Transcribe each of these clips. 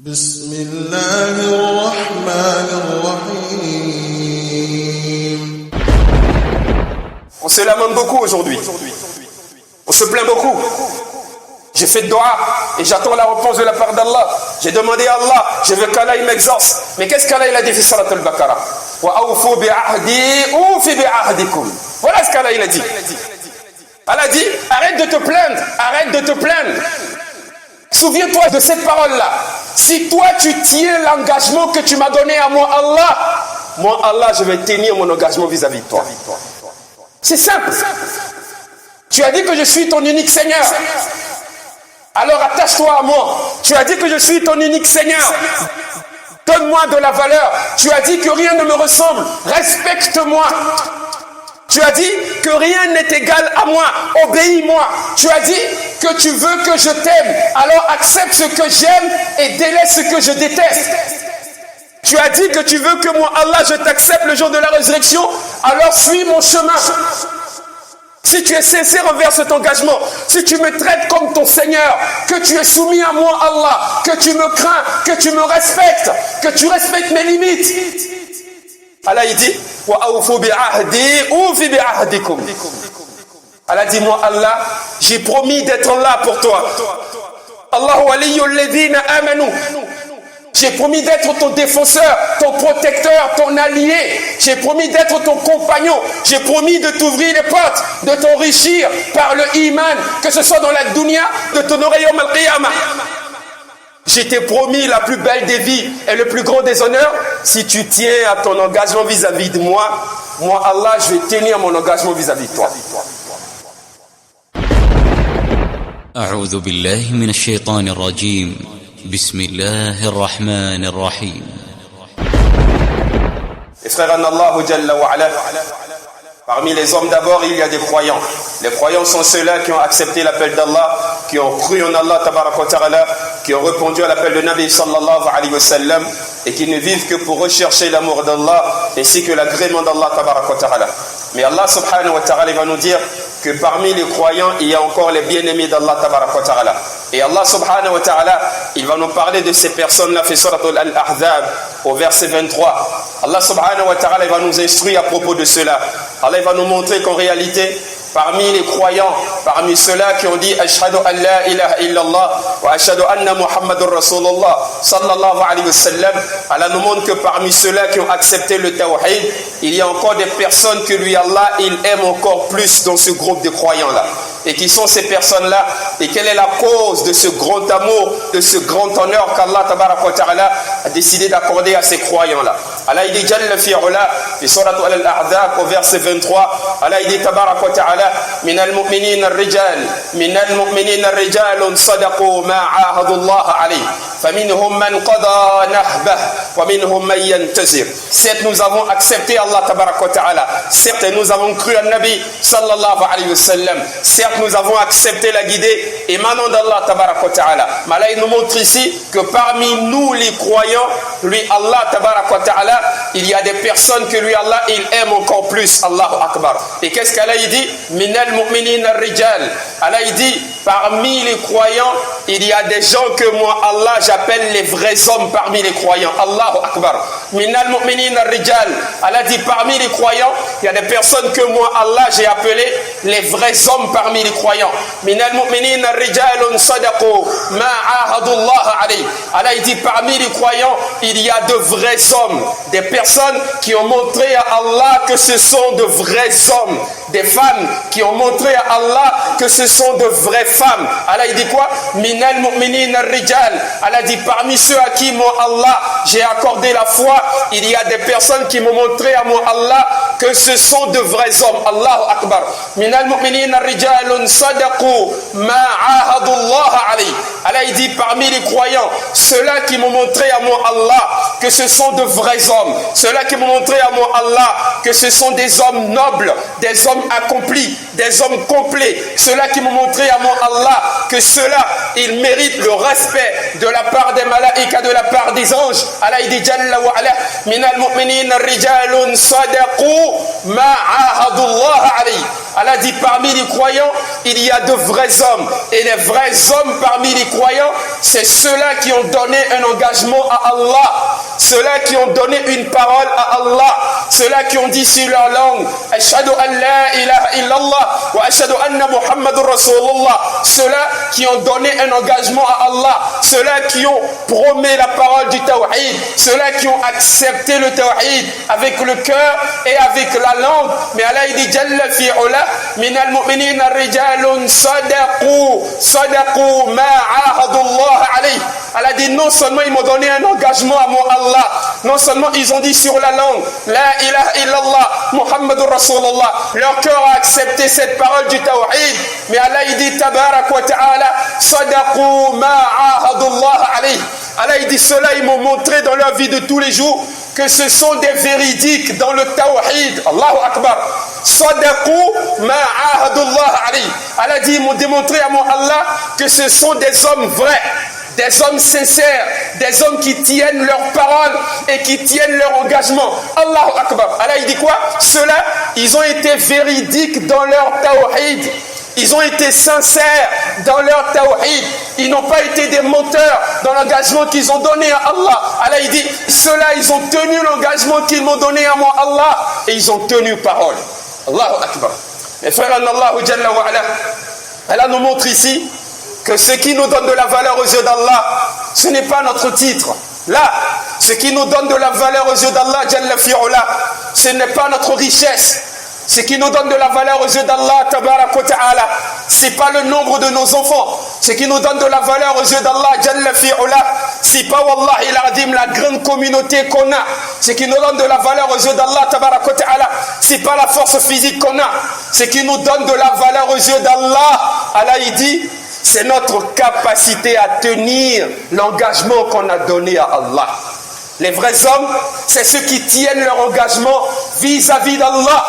بسم الله الرحمن الرحيم. On se lamente beaucoup aujourd'hui. On se plaint beaucoup. J'ai fait dua et j'attends la réponse de la part d'Allah. J'ai demandé à Allah, je veux qu'Allah m'exauce. Mais qu'est-ce qu'Allah il a dit في سورة البقرة؟ وأوفوا بعهدي أوف بعهدكم. Voilà ce qu'Allah il a dit. Allah dit, arrête de te plaindre, arrête de te plaindre. Souviens-toi de cette parole-là. Si toi tu tiens l'engagement que tu m'as donné à moi Allah, je vais tenir mon engagement vis-à-vis de toi. C'est simple. Tu as dit que je suis ton unique Seigneur. Alors attache-toi à moi. Tu as dit que je suis ton unique Seigneur. Donne-moi de la valeur. Tu as dit que rien ne me ressemble. Respecte-moi. Tu as dit que rien n'est égal à moi. Obéis-moi. Tu as dit que tu veux que je t'aime. Alors accepte ce que j'aime et délaisse ce que je déteste. Tu as dit que tu veux que moi, Allah, je t'accepte le jour de la résurrection. Alors suis mon chemin. Si tu es sincère envers cet engagement, si tu me traites comme ton Seigneur, que tu es soumis à moi, Allah, que tu me crains, que tu me respectes, que tu respectes mes limites. Allah il dit, Allah dit, moi Allah, j'ai promis d'être là pour toi. Allahu aliyyul ladhina amanu. J'ai promis d'être ton défenseur, ton protecteur, ton allié. J'ai promis d'être ton compagnon. J'ai promis de t'ouvrir les portes, de t'enrichir par le iman, que ce soit dans la dunya, de t'honorer yawm al-qiyamah. Je t'ai promis la plus belle des vies et le plus grand des honneurs. Si tu tiens à ton engagement vis-à-vis de moi, moi Allah, je vais tenir mon engagement vis-à-vis de toi. أعوذ بالله من الشيطان الرجيم بسم الله الرحمن الرحيم. Les frères en Allah Jalla wa ala, parmi les hommes d'abord il y a des croyants. Les croyants sont ceux-là qui ont accepté l'appel d'Allah, qui ont cru en Allah tabaraka wa ta'ala, qui ont répondu à l'appel de Nabi sallallahu alayhi wa sallam et qui ne vivent que pour rechercher l'amour d'Allah ainsi que l'agrément d'Allah tabaraka wa ta'ala. Mais Allah subhanahu wa ta'ala va nous dire que parmi les croyants il y a encore les bien-aimés d'Allah tabaraka wa ta'ala. Et Allah subhanahu wa ta'ala il va nous parler de ces personnes-là fait surat al-Ahzab au verset 23. Allah subhanahu wa ta'ala il va nous instruire à propos de cela. Allah il va nous montrer qu'en réalité parmi les croyants, parmi ceux-là qui ont dit Ashhadu an la ilaha illallah wa ashhadu anna Muhammadur Rasulullah sallallahu alayhi wa sallam, Allah nous montre que parmi ceux-là qui ont accepté le tawhid, il y a encore des personnes que lui Allah, il aime encore plus dans ce groupe de croyants-là. Et qui sont ces personnes-là? Et quelle est la cause de ce grand amour, de ce grand honneur qu'Allah tabaraka wa ta'ala a décidé d'accorder à ces croyants-là? Allah il dit Jalla fi'ula fi surat al-Ahzab au verset 23. Allah il dit tabaraka wa ta'ala من المؤمنين الرجال صدقوا ما عاهدوا الله عليه فمنهم من قضى نحبه ومنهم من ينتظر. Certes nous avons accepté Allah tabaraka wa ta'ala, certes nous avons cru à Nabi sallallahu alayhi wa sallam, certes nous avons accepté la guidée émanant d'Allah tabaraka wa ta'ala. Mais là il nous montre ici que parmi nous les croyants, lui Allah tabaraka wa ta'ala, il y a des personnes que lui Allah il aime encore plus. Allahu Akbar. Et qu'est-ce qu'Allah il dit? Minal mu'minina rijal. Allah il dit parmi les croyants il y a des gens que moi Allah j'appelle les vrais hommes parmi les croyants. Allahu Akbar. Minal mu'minina rijal. Allah dit parmi les croyants il y a des personnes que moi Allah j'ai appelé les vrais hommes parmi les croyants. Minal mu'minina rijalun sadaqu ma ahadu Allah alayhi. Allah il dit parmi les croyants il y a de vrais hommes, des personnes qui ont montré à Allah que ce sont de vrais hommes, des femmes qui ont montré à Allah que ce sont de vraies femmes. Allah il dit quoi? Minal mu'minina rijal. Allah dit parmi ceux à qui moi Allah j'ai accordé la foi, il y a des personnes qui m'ont montré à moi Allah que ce sont de vrais hommes. Allahu Akbar. Minal mu'minina rijalun sadaqu ma ahadu Allah alayhi. Allah il dit parmi les croyants ceux-là qui m'ont montré à moi Allah que ce sont de vrais hommes, ceux-là qui m'ont montré à moi Allah que ce sont des hommes nobles, des hommes accomplis, des hommes complets, ceux-là qui m'ont montré à mon Allah que ceux-là, ils méritent le respect de la part des malaïkas, de la part des anges. Allah il dit Jalla wa ala, minal mu'minina rijalun sadaqu ma ahadullah alayhi. Allah dit parmi les croyants, il y a de vrais hommes. Et les vrais hommes parmi les croyants, c'est ceux-là qui ont donné un engagement à Allah. Ceux-là qui ont donné une parole à Allah. Ceux-là qui ont dit sur leur langue Ashhadu an la ilaha illallah wa ashhadu anna Muhammadur Rasulullah. Ceux-là qui ont donné un engagement à Allah. Ceux-là qui ont promis la parole du tawhid. Ceux-là qui ont accepté le tawhid avec le cœur et avec la langue. Mais Allah il dit Jalla fi'ula minal mu'minina rijalun sadaqu ma ahadullah alayhi. Allah dit non seulement ils m'ont donné un engagement à mon Allah, non seulement ils ont dit sur la langue La ilaha illallah Muhammadur Rasulullah, leur cœur a accepté cette parole du tawhid, mais Allah il dit tabarak wa ta'ala sadaqu ma ahadullah alayhi. Allah il dit cela ils m'ont montré dans leur vie de tous les jours que ce sont des véridiques dans le tawhid. Allahu Akbar. Sadaqu ma ahadullah alayhi. Allah dit ils m'ont démontré à mon Allah que ce sont des hommes vrais, des hommes sincères, des hommes qui tiennent leur parole et qui tiennent leur engagement. Allahu Akbar. Allah il dit quoi? Ceux-là, ils ont été véridiques dans leur tawhid. Ils ont été sincères dans leur tawhid. Ils n'ont pas été des menteurs dans l'engagement qu'ils ont donné à Allah. Allah il dit, ceux-là, ils ont tenu l'engagement qu'ils m'ont donné à moi, Allah, et ils ont tenu parole. Allahu Akbar. Mes frères, Allah Jalla wa ala, Allah nous montre ici que ce qui nous donne de la valeur aux yeux d'Allah, ce n'est pas notre titre. Là, ce qui nous donne de la valeur aux yeux d'Allah, Jalla fi'ula, ce n'est pas notre richesse. Ce qui nous donne de la valeur aux yeux d'Allah, tabarak wa ta'ala, c'est pas le nombre de nos enfants. Ce qui nous donne de la valeur aux yeux d'Allah, Jalla fi'ula, c'est pas wallahi l'azim la grande communauté qu'on a. Ce qui nous donne de la valeur aux yeux d'Allah, tabarak wa ta'ala, c'est pas la force physique qu'on a. Ce qui nous donne de la valeur aux yeux d'Allah, Allah il dit, c'est notre capacité à tenir l'engagement qu'on a donné à Allah. Les vrais hommes, c'est ceux qui tiennent leur engagement vis-à-vis d'Allah.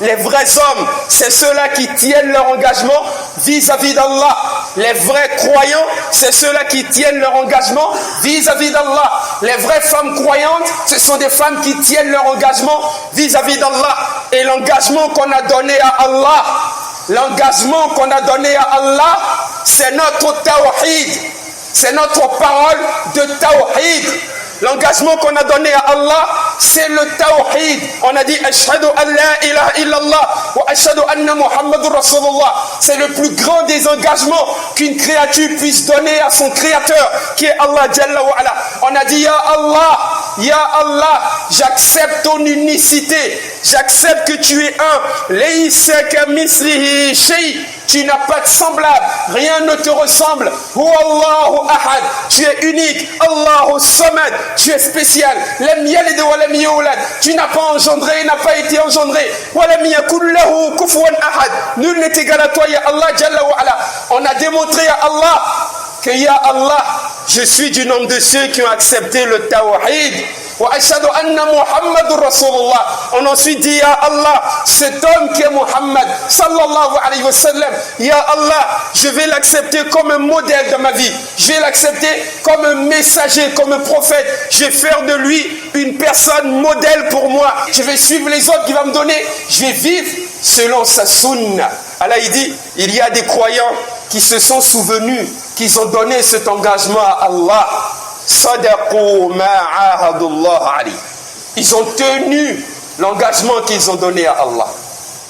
Les vrais hommes, c'est ceux-là qui tiennent leur engagement vis-à-vis d'Allah. Les vrais croyants, c'est ceux-là qui tiennent leur engagement vis-à-vis d'Allah. Les vraies femmes croyantes, ce sont des femmes qui tiennent leur engagement vis-à-vis d'Allah. Et l'engagement qu'on a donné à Allah, l'engagement qu'on a donné à Allah, c'est notre tawhid. C'est notre parole de tawhid. L'engagement qu'on a donné à Allah, c'est le tawhid. On a dit Ashhadu an la ilaha illallah wa ashhadu anna Muhammadur Rasulullah. C'est le plus grand des engagements qu'une créature puisse donner à son créateur, qui est Allah Jalla wa ala. On a dit Ya Allah, j'accepte ton unicité. J'accepte que tu es un. Laysa kamislihi shay. Tu n'as pas de semblable, rien ne te ressemble. Huwallahu ahad, tu es unique. Allahu samad, tu es spécial. Lam yalid wa lam yulad, tu n'as pas engendré, n'a pas été engendré. Wa lam yakul lahu kufuwan ahad, nul n'est égal à toi, ya Allah Jalla wa ala. On a démontré à Allah que ya Allah, je suis du nombre de ceux qui ont accepté le tawhid. Wa ashhadu anna Muhammadur Rasulullah. On a ensuite dit Ya Allah, cet homme qui est Muhammad sallallahu alayhi wa sallam, Ya Allah, je vais l'accepter comme un modèle de ma vie. Je vais l'accepter comme un messager, comme un prophète. Je vais faire de lui une personne modèle pour moi. Je vais suivre les autres qu'il va me donner. Je vais vivre selon sa sunna. Allah il dit, il y a des croyants qui se sont souvenus qu'ils ont donné cet engagement à Allah. Sadaqu ma ahadullah alayhi. Ils ont tenu l'engagement qu'ils ont donné à Allah.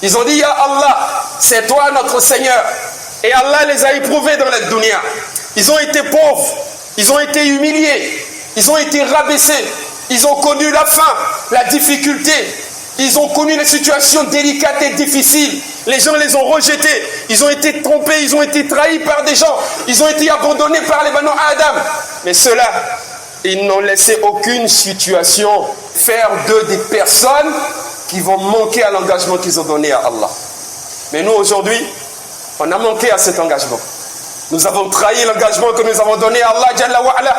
Ils ont dit Ya Allah, c'est toi notre Seigneur. Et Allah les a éprouvés dans la dunya. Ils ont été pauvres, ils ont été humiliés, ils ont été rabaissés, ils ont connu la faim, la difficulté, ils ont connu les situations délicates et difficiles. Les gens les ont rejetés, ils ont été trompés, ils ont été trahis par des gens, ils ont été abandonnés par les Banu Adam. Mais ceux-là, ils n'ont laissé aucune situation faire d'eux des personnes qui vont manquer à l'engagement qu'ils ont donné à Allah. Mais nous aujourd'hui, on a manqué à cet engagement. Nous avons trahi l'engagement que nous avons donné à Allah Jalla wa ala.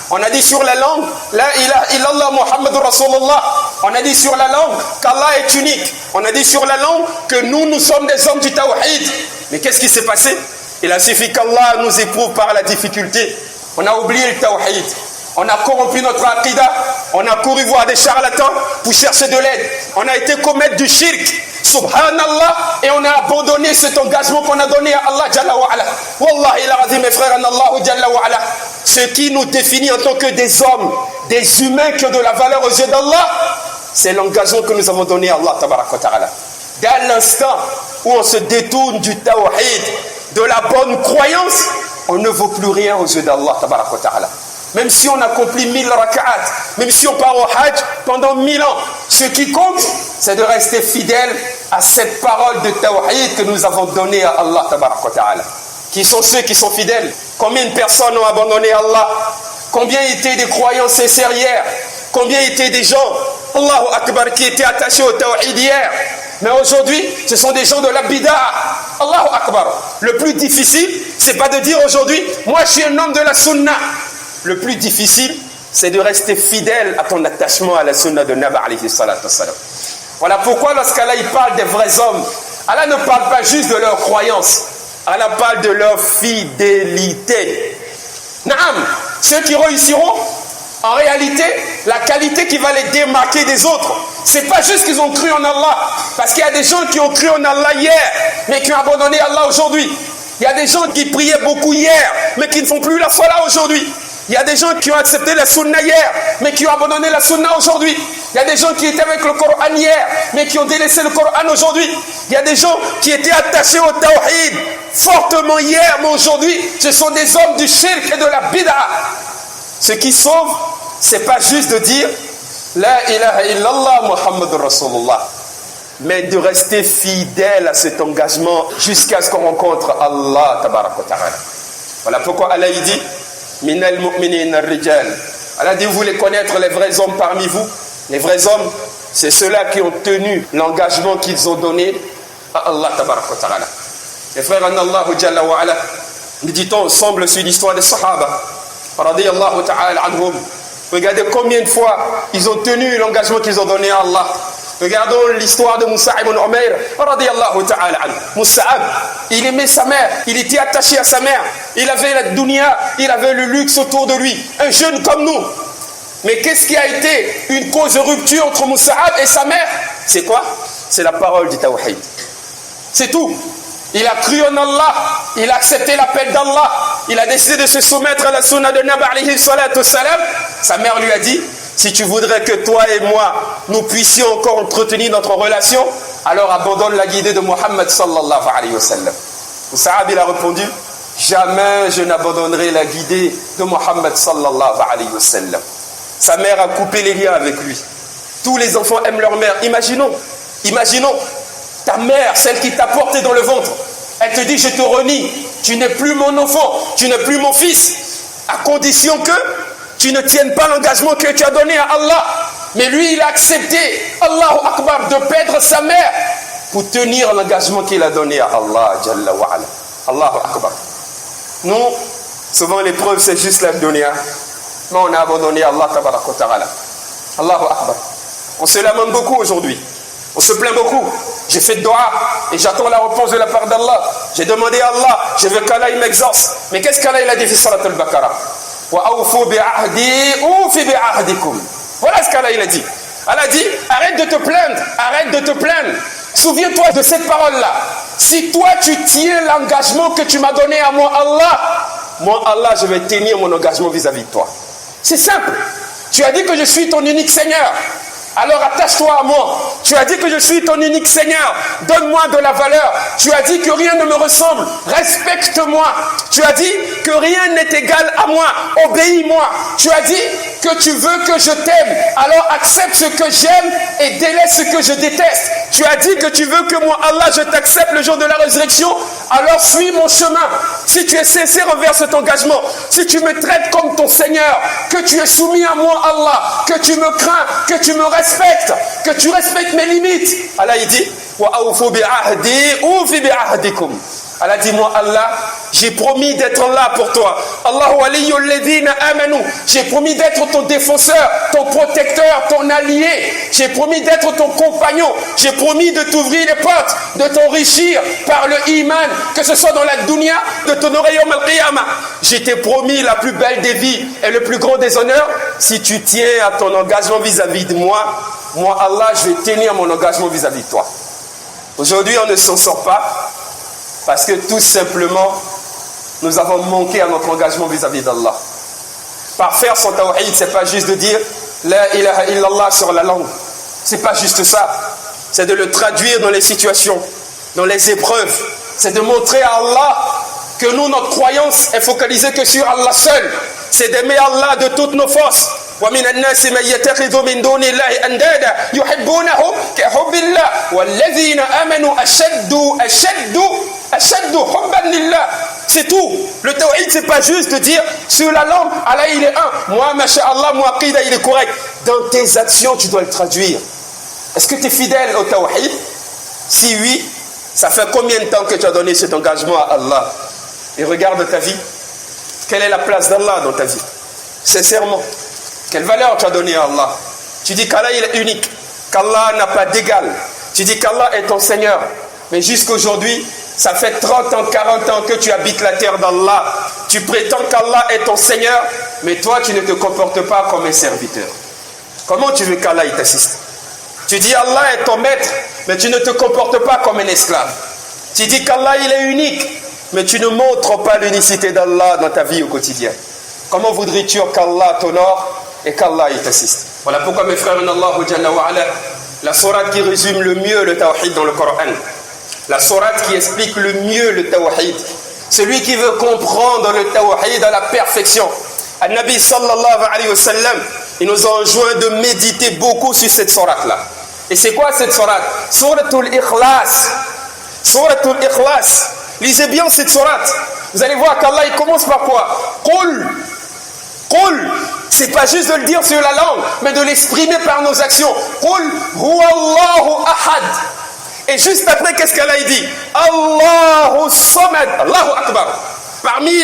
On a dit sur la langue, La ilaha illallah Muhammadur Rasulullah. On a dit sur la langue qu'Allah est unique. On a dit sur la langue que nous sommes des hommes du tawhid. Mais qu'est-ce qui s'est passé? Il a suffi qu'Allah nous éprouve par la difficulté. On a oublié le tawhid. On a corrompu notre aqidah. On a couru voir des charlatans pour chercher de l'aide. On a été commettre du shirk. Subhanallah. Et on a abandonné cet engagement qu'on a donné à Allah Jalla wa ala. Wallahi l'azim, mes frères, en Allah Jalla wa ala. Ce qui nous définit en tant que des hommes, des humains qui ont de la valeur aux yeux d'Allah, c'est l'engagement que nous avons donné à Allah Tabarak wa ta'ala. Dès l'instant où on se détourne du tawhid, de la bonne croyance, on ne vaut plus rien aux yeux d'Allah Tabarak wa ta'ala. Même si on accomplit 1000 raka'at, même si on part au hajj pendant 1000 ans, ce qui compte, c'est de rester fidèle à cette parole de tawhid que nous avons donnée à Allah Tabarak wa ta'ala. Qui sont ceux qui sont fidèles? Combien de personnes ont abandonné Allah? Combien étaient des croyants sincères hier? Combien étaient des gens, Allahu Akbar, qui étaient attachés au tawhid hier? Mais aujourd'hui, ce sont des gens de la bid'a. Allahu Akbar. Le plus difficile, c'est pas de dire aujourd'hui, moi je suis un homme de la sunna. Le plus difficile, c'est de rester fidèle à ton attachement à la sunna de Nabi alayhi salatu wassalam. Voilà pourquoi lorsqu'Allah il parle des vrais hommes, Allah ne parle pas juste de leur croyance, Allah parle de leur fidélité. Naam, ceux qui réussiront, en réalité, la qualité qui va les démarquer des autres, c'est pas juste qu'ils ont cru en Allah, parce qu'il y a des gens qui ont cru en Allah hier, mais qui ont abandonné Allah aujourd'hui. Il y a des gens qui priaient beaucoup hier, mais qui ne font plus la salat aujourd'hui. Il y a des gens qui ont accepté la sunna hier, mais qui ont abandonné la sunna aujourd'hui. Il y a des gens qui étaient avec le Coran hier, mais qui ont délaissé le Coran aujourd'hui. Il y a des gens qui étaient attachés au tawhid fortement hier, mais aujourd'hui, ce sont des hommes du shirk et de la bid'a. Ce qui sauve, c'est pas juste de dire La ilaha illallah Muhammadur Rasulullah, mais de rester fidèle à cet engagement jusqu'à ce qu'on rencontre Allah Tabarak wa ta'ala. Voilà pourquoi Allah dit Minal mu'minin ar-rijal. Allah dit, vous voulez connaître les vrais hommes parmi vous? Les vrais hommes, c'est ceux-là qui ont tenu l'engagement qu'ils ont donné à Allah Tabarak wa ta'ala. Les frères en Allah Jalla wa ala, méditons ensemble sur l'histoire des Sahaba radiyallahu ta'ala anhum. Regardez combien de fois ils ont tenu l'engagement qu'ils ont donné à Allah. Regardons l'histoire de Mus'ab ibn Umayr radiyallahu ta'ala anhu. Mus'ab, il aimait sa mère, il était attaché à sa mère, il avait la dunya, il avait le luxe autour de lui, un jeune comme nous. Mais qu'est-ce qui a été une cause de rupture entre Mus'ab et sa mère? C'est quoi? C'est la parole du tawhid. C'est tout. Il a cru en Allah, il a accepté l'appel d'Allah, il a décidé de se soumettre à la sunna de Nabi alayhi salatu wassalam. Sa mère lui a dit, si tu voudrais que toi et moi, nous puissions encore entretenir notre relation, alors abandonne la guidée de Muhammad sallallahu alayhi wa sallam. Mus'ab il a répondu, jamais je n'abandonnerai la guidée de Muhammad sallallahu alayhi wa sallam. Sa mère a coupé les liens avec lui. Tous les enfants aiment leur mère. Imaginons ta mère, celle qui t'a porté dans le ventre, elle te dit, je te renie, tu n'es plus mon enfant, tu n'es plus mon fils, à condition que tu ne tiennes pas l'engagement que tu as donné à Allah. Mais lui, il a accepté, Allahu Akbar, de perdre sa mère pour tenir l'engagement qu'il a donné à Allah Jalla wa ala. Allahu Akbar. Nous, souvent l'épreuve, c'est juste la dunya. Mais on a abandonné Allah Tabarak wa ta'ala. Allahu Akbar. On se lamente beaucoup aujourd'hui. On se plaint beaucoup. J'ai fait dua et j'attends la réponse de la part d'Allah. J'ai demandé à Allah, je veux qu'Allah il m'exauce. Mais qu'est-ce qu'Allah il a dit sur Surat al-Baqarah? Wa awfu bi'ahdi ufi bi'ahdikum. Voilà ce qu'Allah il a dit. Allah dit, arrête de te plaindre, arrête de te plaindre. Souviens-toi de cette parole-là. Si toi tu tiens l'engagement que tu m'as donné à moi Allah, je vais tenir mon engagement vis-à-vis de toi. C'est simple. Tu as dit que je suis ton unique Seigneur. Alors attache-toi à moi. Tu as dit que je suis ton unique Seigneur. Donne-moi de la valeur. Tu as dit que rien ne me ressemble. Respecte-moi. Tu as dit que rien n'est égal à moi. Obéis-moi. Tu as dit que tu veux que je t'aime. Alors accepte ce que j'aime et délaisse ce que je déteste. Tu as dit que tu veux que moi, Allah, je t'accepte le jour de la résurrection. Alors suis mon chemin. Si tu es sincère envers cet engagement, si tu me traites comme ton Seigneur, que tu es soumis à moi, Allah, que tu me crains, que tu me respectes, que tu respectes mes limites. Allah il dit, wa awfu bi'ahdi ufi bi'ahdikum. Allah dit, moi Allah, j'ai promis d'être là pour toi. Allahu waliyyul ladhina amanu. J'ai promis d'être ton défenseur, ton protecteur, ton allié. J'ai promis d'être ton compagnon. J'ai promis de t'ouvrir les portes, de t'enrichir par le iman, que ce soit dans la dunya, de t'honorer yawm al-qiyamah. Je t'ai promis la plus belle des vies et le plus grand des honneurs. Si tu tiens à ton engagement vis-à-vis de moi, moi Allah, je vais tenir mon engagement vis-à-vis de toi. Aujourd'hui, on ne s'en sort pas parce que tout simplement, nous avons manqué à notre engagement vis-à-vis d'Allah. Par faire son tawhid, c'est pas juste de dire la ilaha illallah sur la langue. C'est pas juste ça. C'est de le traduire dans les situations, dans les épreuves. C'est de montrer à Allah que nous, notre croyance est focalisée que sur Allah seul. C'est d'aimer Allah de toutes nos forces. ومن الناس من يتخذ من دون الله أندادا يحبونهم كحب الله والذين آمنوا أشد حبا لله. C'est tout. Le tawhid, c'est pas juste de dire sur la langue, Allah il est un. Moi, masha'Allah, mon aqida il est correct. Dans tes actions, tu dois le traduire. Est-ce que tu es fidèle au tawhid? Si oui, ça fait combien de temps que tu as donné cet engagement à Allah? Et regarde ta vie. Quelle est la place d'Allah dans ta vie? Sincèrement. Quelle valeur tu as donnée à Allah? Tu dis qu'Allah il est unique, qu'Allah n'a pas d'égal. Tu dis qu'Allah est ton Seigneur. Mais jusqu'aujourd'hui, ça fait 30 ans, 40 ans que tu habites la terre d'Allah. Tu prétends qu'Allah est ton Seigneur, mais toi tu ne te comportes pas comme un serviteur. Comment tu veux qu'Allah t'assiste? Tu dis Allah est ton maître, mais tu ne te comportes pas comme un esclave. Tu dis qu'Allah il est unique, mais tu ne montres pas l'unicité d'Allah dans ta vie au quotidien. Comment voudrais-tu qu'Allah t'honore et qu'Allah t'assiste? Voilà pourquoi mes frères en Allah, la sourate qui résume le mieux le tawhid dans le Coran, la sourate qui explique le mieux le tawhid, celui qui veut comprendre le tawhid à la perfection. Al-Nabi sallallahu alayhi wa sallam, il nous a enjoint de méditer beaucoup sur cette sourate-là. Et c'est quoi cette sourate? Suratul Ikhlas. Suratul Ikhlas. Lisez bien cette sourate. Vous allez voir qu'Allah il commence par quoi? Qul. Qul. C'est pas juste de le dire sur la langue, mais de l'exprimer par nos actions. Qul huwallahu ahad. Et juste après, qu'est-ce qu'Allah dit? Allahu samad. Allahu akbar. Parmi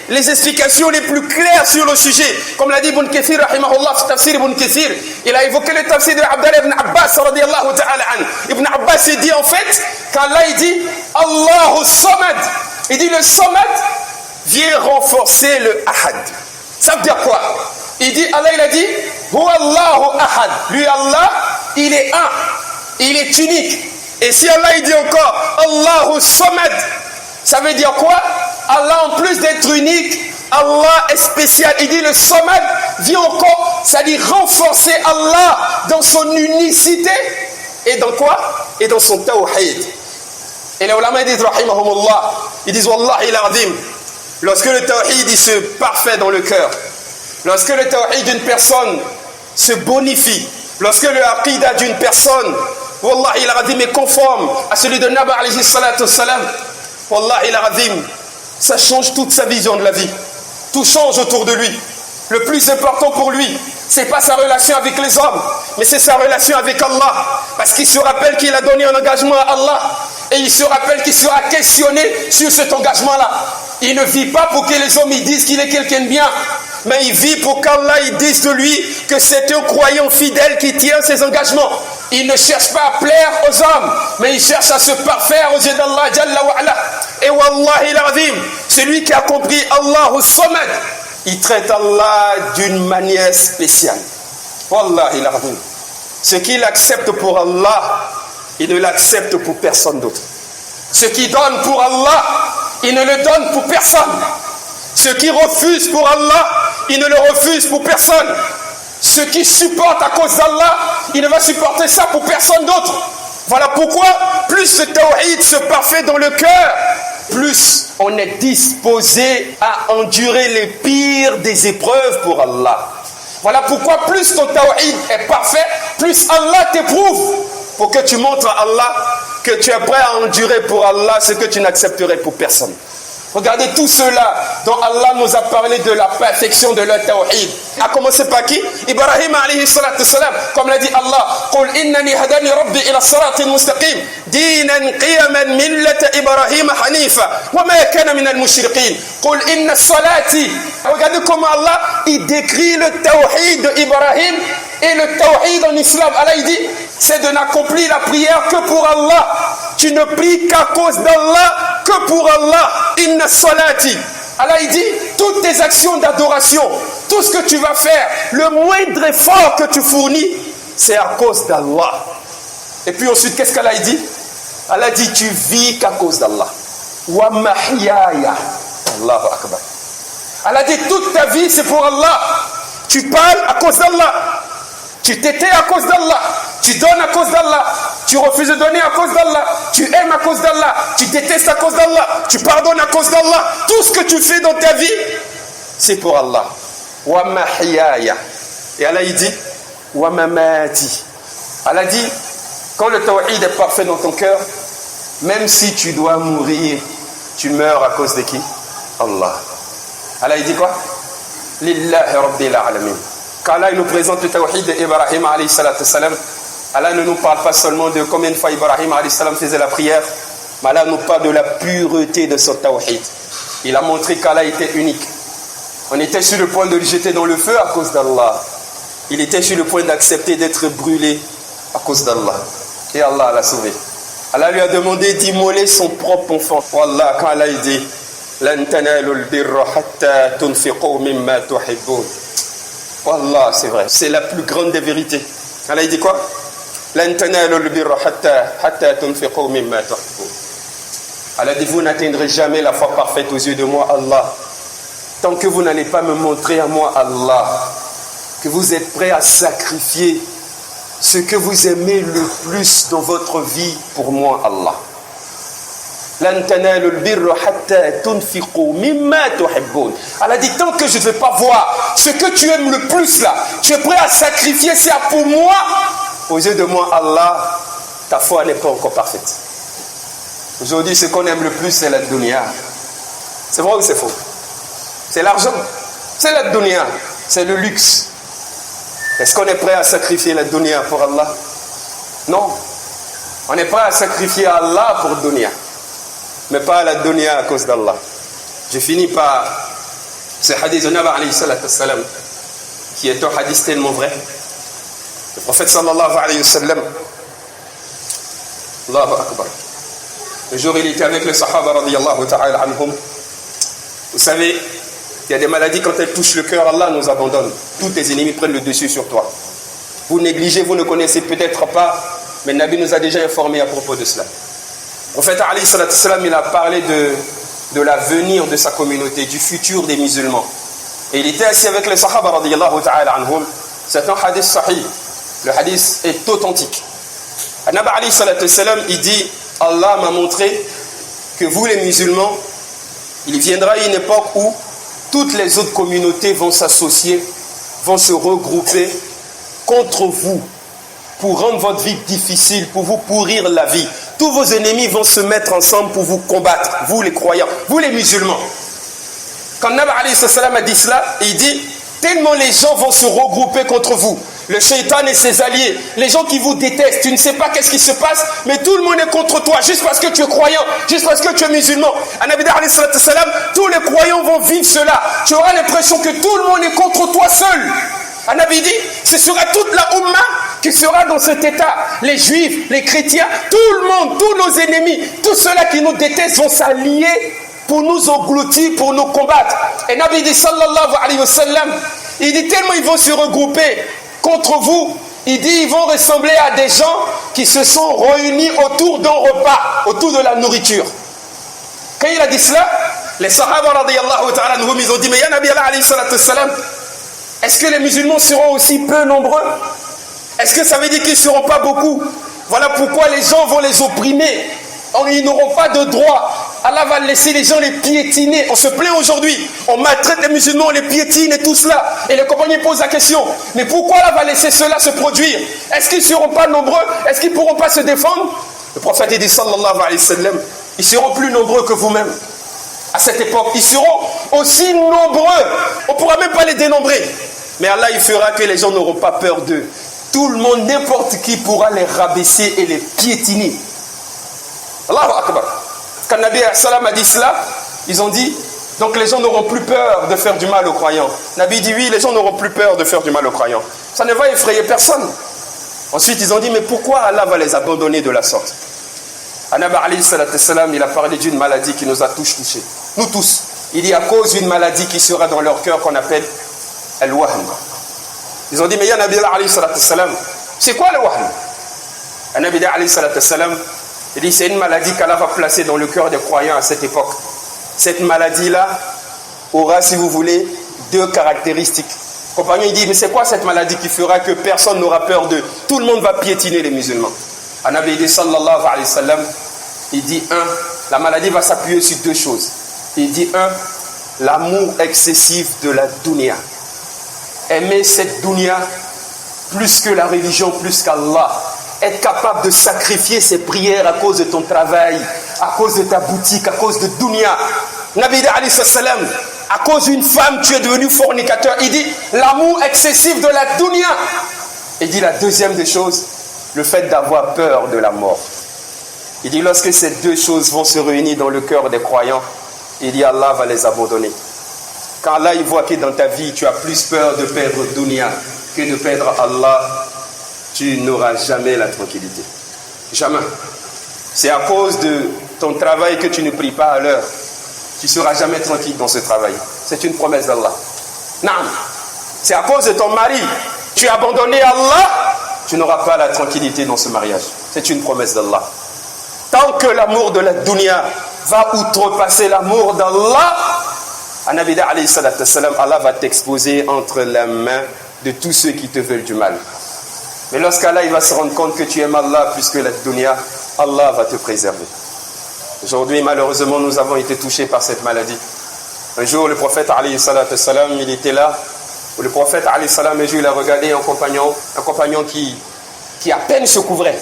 les explications les plus claires sur le sujet, comme l'a dit Ibn Kathir, rahimahullah, tafsir Ibn Kathir, il a évoqué le tafsir de Abdallah ibn Abbas, radiyallahu ta'ala an. Ibn Abbas, il dit en fait, qu'Allah, il dit Allahu samad. Il dit le samad vient renforcer le ahad. Ça veut dire quoi? Il dit, Allah, il a dit, Huwa Allahu ahad. Lui, Allah, il est un. Il est unique. Et si Allah, il dit encore, Allahu samad, ça veut dire quoi? Allah, en plus d'être unique, Allah est spécial. Il dit, le samad vient encore, c'est-à-dire renforcer Allah dans son unicité. Et dans quoi? Et dans son tawhid. Et les ulama disent, rahimahumullah, ils disent, Wallahi l'azim, lorsque le tawhid il se parfait dans le cœur, lorsque le tawhid d'une personne se bonifie, lorsque le aqidah d'une personne, wallahi l'azim, est conforme à celui de Nabi alayhi salatu salam, wallahi l'azim, ça change toute sa vision de la vie. Tout change autour de lui. Le plus important pour lui, c'est pas sa relation avec les hommes, mais c'est sa relation avec Allah. Parce qu'il se rappelle qu'il a donné un engagement à Allah. Et il se rappelle qu'il sera questionné sur cet engagement-là. Il ne vit pas pour que les hommes ils disent qu'il est quelqu'un de bien, mais il vit pour qu'Allah il dise de lui que c'est un croyant fidèle qui tient ses engagements. Il ne cherche pas à plaire aux hommes, mais il cherche à se parfaire aux yeux d'Allah Jalla wa Ala. Et wallahi l'azim, celui qui a compris Allahu Samad, il traite Allah d'une manière spéciale. Wallahi l'azim. Ce qu'il accepte pour Allah, il ne l'accepte pour personne d'autre. Ce qu'il donne pour Allah, il ne le donne pour personne. Ce qu'il refuse pour Allah, il ne le refuse pour personne. Ce qu'il supporte à cause d'Allah, il ne va supporter ça pour personne d'autre. Voilà pourquoi, plus ce tawhid se parfait dans le cœur, plus on est disposé à endurer les pires des épreuves pour Allah. Voilà pourquoi plus ton tawhid est parfait, plus Allah t'éprouve pour que tu montres à Allah que tu es prêt à endurer pour Allah ce que tu n'accepterais pour personne. Regardez tous ceux-là dont Allah nous a parlé de la perfection de leur tawhid. A commencer par qui? Ibrahim alayhi salatu salam. Comme l'a dit Allah, قُلْ إِنَّنِي هَدَانِي رَبِّي إِلَى الصِّرَاطِ الْمُسْتَقِيمِ دِينًا قِيَمًا مِلَّةَ إِبْرَاهِيمَ حَنِيفًا وَمَا كَانَ مِنَ الْمُشْرِكِينَ قُلْ إِنَّ الصَّلَاةِ. Regardez comment Allah il décrit le tawhid d'Ibrahim et le tawhid en islam. Allah il dit, c'est de n'accomplir la prière que pour Allah. Tu ne pries qu'à cause d'Allah, que pour Allah. Inna salati. Allah il dit, toutes tes actions d'adoration, tout ce que tu vas faire, le moindre effort que tu fournis, c'est à cause d'Allah. Et puis ensuite, qu'est-ce qu'Allah dit? Allah dit, tu vis qu'à cause d'Allah. Wa mahyaya. Allahu akbar. Allah dit, toute ta vie, c'est pour Allah. Tu parles à cause d'Allah. Tu t'étais à cause d'Allah. Tu donnes à cause d'Allah. Tu refuses de donner à cause d'Allah. Tu aimes à cause d'Allah. Tu détestes à cause d'Allah. Tu pardonnes à cause d'Allah. Tout ce que tu fais dans ta vie, c'est pour Allah. Wa mahyaya. Et Allah il dit, wa mamati. Allah dit, quand le tawhid est parfait dans ton cœur, même si tu dois mourir, tu meurs à cause de qui? Allah. Allah il dit quoi? Lillahi rabbil alamin. Quand Allah nous présente le tawhid d'Ibrahim alayhi salatu salam, Allah ne nous parle pas seulement de combien de fois Ibrahim alayhi salam faisait la prière, mais Allah nous parle de la pureté de son tawhid. Il a montré qu'Allah était unique. On était sur le point de le jeter dans le feu à cause d'Allah. Il était sur le point d'accepter d'être brûlé à cause d'Allah. Et Allah l'a sauvé. Allah lui a demandé d'immoler son propre enfant. Wallah, quand Allah dit Lan tanalul birra hatta tunfiqu mimma tuhibbun. Wallah, c'est vrai. C'est la plus grande des vérités. Allah dit quoi? Lan tanalul birra hatta tunfiqu mimma tuhibbun. Allah dit, vous n'atteindrez jamais la foi parfaite aux yeux de moi, Allah, tant que vous n'allez pas me montrer à moi, Allah, que vous êtes prêt à sacrifier ce que vous aimez le plus dans votre vie pour moi, Allah. Allah dit, tant que je ne vais pas voir ce que tu aimes le plus là, tu es prêt à sacrifier ça pour moi, aux yeux de moi, Allah, ta foi n'est pas encore parfaite. Aujourd'hui, ce qu'on aime le plus, c'est la dunya. C'est vrai ou c'est faux? C'est l'argent. C'est la dunya. C'est le luxe. Est-ce qu'on est prêt à sacrifier la dunya pour Allah? Non. On est prêt à sacrifier Allah pour dunya, mais pas la dunya à cause d'Allah. Je finis par ce hadith de Nabi alayhi salam, qui est un hadith tellement vrai. Le prophète sallallahu alayhi wa sallam, Allahu akbar. Le jour il était avec le sahaba radiyallahu ta'ala anhum. Vous savez, il y a des maladies, quand elles touchent le cœur, Allah nous abandonne. Tous tes ennemis prennent le dessus sur toi. Vous négligez, vous ne connaissez peut-être pas, mais Nabi nous a déjà informé à propos de cela. Le prophète alayhi salatu salam, il a parlé de l'avenir de sa communauté, du futur des musulmans. Et il était assis avec les sahaba radiyallahu ta'ala anhum. C'est un hadith sahih. Le hadith est authentique. Nabi alayhi salatu salam, il dit, Allah m'a montré que vous les musulmans, il viendra une époque où toutes les autres communautés vont s'associer, vont se regrouper contre vous pour rendre votre vie difficile, pour vous pourrir la vie. Tous vos ennemis vont se mettre ensemble pour vous combattre, vous les croyants, vous les musulmans. Quand Nabi alayhi salam a dit cela, il dit, tellement les gens vont se regrouper contre vous. Le shaitan et ses alliés, les gens qui vous détestent, tu ne sais pas qu'est-ce qui se passe, mais tout le monde est contre toi, juste parce que tu es croyant, juste parce que tu es musulman. Nabi alayhi salam, tous les croyants vont vivre cela. Tu auras l'impression que tout le monde est contre toi seul. Nabi dit, ce sera toute la Ummah qui sera dans cet état. Les juifs, les chrétiens, tout le monde, tous nos ennemis, tous ceux-là qui nous détestent vont s'allier pour nous engloutir, pour nous combattre. Et Nabi dit, sallallahu alayhi wa sallam, il dit tellement ils vont se regrouper contre vous, il dit ils vont ressembler à des gens qui se sont réunis autour d'un repas, autour de la nourriture. Quand il a dit cela, les sahaba radiyallahu ta'ala anhum, ils ont dit, mais ya Nabi alayhi salatu salam, est-ce que les musulmans seront aussi peu nombreux? Est-ce que ça veut dire qu'ils ne seront pas beaucoup? Voilà pourquoi les gens vont les opprimer. Ils n'auront pas de droit. Allah va laisser les gens les piétiner. On se plaint aujourd'hui. On maltraite les musulmans, on les piétine et tout cela. Et les compagnons posent la question. Mais pourquoi Allah va laisser cela se produire? Est-ce qu'ils ne seront pas nombreux? Est-ce qu'ils ne pourront pas se défendre? Le prophète dit sallallahu alayhi wa sallam, ils seront plus nombreux que vous-même. cette époque, ils seront aussi nombreux. On ne pourra même pas les dénombrer. Mais Allah, il fera que les gens n'auront pas peur d'eux. Tout le monde, n'importe qui pourra les rabaisser et les piétiner. Allahu Akbar. Quand Nabi Salam a dit cela, ils ont dit, donc les gens n'auront plus peur de faire du mal aux croyants. Nabi dit oui, les gens n'auront plus peur de faire du mal aux croyants. Ça ne va effrayer personne. Ensuite, ils ont dit, mais pourquoi Allah va les abandonner de la sorte? Nabi alayhi salam, il a parlé d'une maladie qui nous a tous touchés. Nous tous. Il dit à cause d'une maladie qui sera dans leur cœur qu'on appelle al-wahm. Ils ont dit, mais ya Nabi alayhi salam, c'est quoi le wahm? Nabi alayhi salam, il dit, c'est une maladie qu'Allah va placer dans le cœur des croyants à cette époque. Cette maladie-là aura, si vous voulez, deux caractéristiques. Le compagnon, il dit, mais c'est quoi cette maladie qui fera que personne n'aura peur d'eux? Tout le monde va piétiner les musulmans. Nabi dit, sallallahu alayhi wa sallam, il dit, la maladie va s'appuyer sur deux choses. Il dit, l'amour excessif de la dunya. Aimer cette dunya plus que la religion, plus qu'Allah. Être capable de sacrifier ses prières à cause de ton travail, à cause de ta boutique, à cause de dunya. Nabi alayhi salam, à cause d'une femme, tu es devenu fornicateur. Il dit, l'amour excessif de la dunya. Il dit, la deuxième des choses, le fait d'avoir peur de la mort. Il dit, lorsque ces deux choses vont se réunir dans le cœur des croyants, il dit, Allah va les abandonner. Quand Allah il voit que dans ta vie, tu as plus peur de perdre dunya que de perdre Allah, tu n'auras jamais la tranquillité. Jamais. C'est à cause de ton travail que tu ne pries pas à l'heure. Tu ne seras jamais tranquille dans ce travail. C'est une promesse d'Allah. Non. C'est à cause de ton mari. Tu as abandonné Allah, tu n'auras pas la tranquillité dans ce mariage. C'est une promesse d'Allah. Tant que l'amour de la dunya va outrepasser l'amour d'Allah, Nabi alayhi salam, Allah va t'exposer entre les mains de tous ceux qui te veulent du mal. Mais lorsqu'Allah il va se rendre compte que tu aimes Allah plus que la dunya, Allah va te préserver. Aujourd'hui, malheureusement, nous avons été touchés par cette maladie. Un jour, le prophète alayhi salam, il était là. Le prophète alayhi salam, un jour, il a regardé un compagnon qui à peine se couvrait.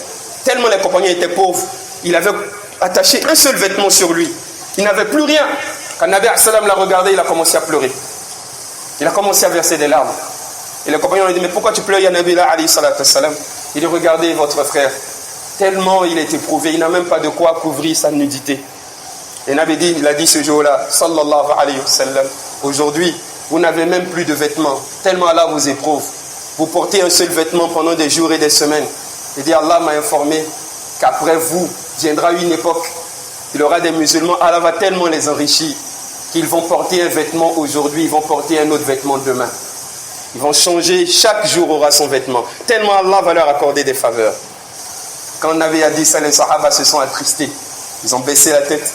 Tellement les compagnons étaient pauvres, il avait attaché un seul vêtement sur lui. Il n'avait plus rien. Quand Nabi salam l'a regardé, il a commencé à pleurer. Il a commencé à verser des larmes. Et le compagnon lui dit, mais pourquoi tu pleures, ya Nabi alayhi salam? Il dit, regardez votre frère. Tellement il est éprouvé, il n'a même pas de quoi couvrir sa nudité. Et Nabi dit, il a dit ce jour-là, sallallahu alayhi wa sallam, aujourd'hui, vous n'avez même plus de vêtements. Tellement Allah vous éprouve. Vous portez un seul vêtement pendant des jours et des semaines. Il dit, Allah m'a informé qu'après vous, viendra une époque, il y aura des musulmans, Allah va tellement les enrichir qu'ils vont porter un vêtement aujourd'hui, ils vont porter un autre vêtement demain. Ils vont changer, chaque jour aura son vêtement. Tellement Allah va leur accorder des faveurs. Quand Nabi a dit ça, les Sahaba se sont attristés. Ils ont baissé la tête.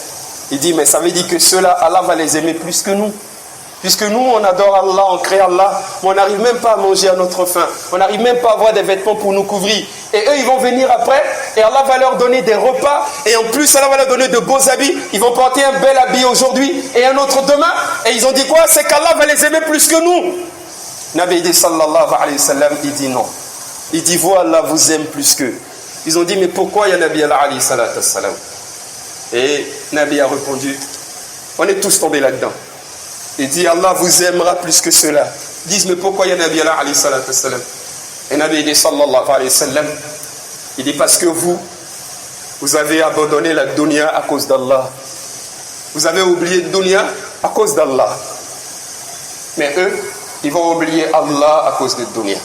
Il dit, mais ça veut dire que ceux-là, Allah va les aimer plus que nous. Puisque nous, on adore Allah, on crée Allah, mais on n'arrive même pas à manger à notre faim. On n'arrive même pas à avoir des vêtements pour nous couvrir. Et eux, ils vont venir après, et Allah va leur donner des repas, et en plus, Allah va leur donner de beaux habits. Ils vont porter un bel habit aujourd'hui, et un autre demain. Et ils ont dit quoi? C'est qu'Allah va les aimer plus que nous. Nabi dit, sallallahu alayhi wa sallam, il dit non. Il dit, vous, Allah vous aime plus qu'eux. Ils ont dit, mais pourquoi ya Nabi alayhi salam? Et Nabi a répondu, on est tous tombés là-dedans. Il dit, Allah vous aimera plus que cela. Ils disent, mais pourquoi ya Nabi alayhi salam? Et Nabi dit, sallallahu alayhi wa sallam, il dit, parce que vous avez abandonné la dunya à cause d'Allah. Vous avez oublié la dunya à cause d'Allah. Mais eux, ils vont oublier Allah à cause de dunya.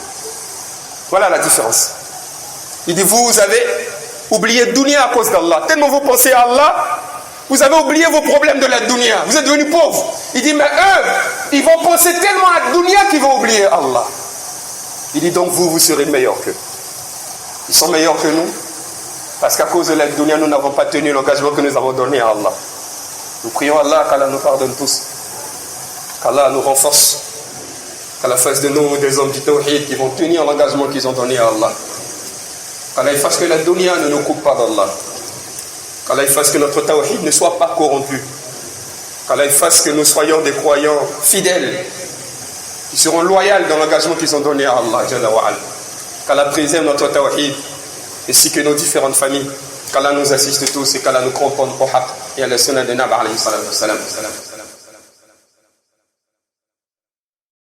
Voilà la différence. Il dit, vous avez oublié dunya à cause d'Allah. Tellement vous pensez à Allah, vous avez oublié vos problèmes de la dunya. Vous êtes devenus pauvres. Il dit, mais eux, ils vont penser tellement à la dunya qu'ils vont oublier Allah. Il dit, donc vous serez meilleurs qu'eux. Ils sont meilleurs que nous, parce qu'à cause de la dunya, nous n'avons pas tenu l'engagement que nous avons donné à Allah. Nous prions Allah qu'Allah nous pardonne tous. Qu'Allah nous renforce. Qu'Allah fasse de nous des hommes du tawhid qui vont tenir l'engagement qu'ils ont donné à Allah. Qu'Allah fasse que la dunya ne nous coupe pas d'Allah. Qu'Allah fasse que notre tawhid ne soit pas corrompu. Qu'Allah fasse que nous soyons des croyants fidèles, qui seront loyaux dans l'engagement qu'ils ont donné à Allah. Qu'Allah préserve notre tawhid, ainsi que nos différentes familles. qu'Allah nous assiste tous et qu'Allah nous componde pour haq et à la sunna de Nabi alayhi salatu wassalam.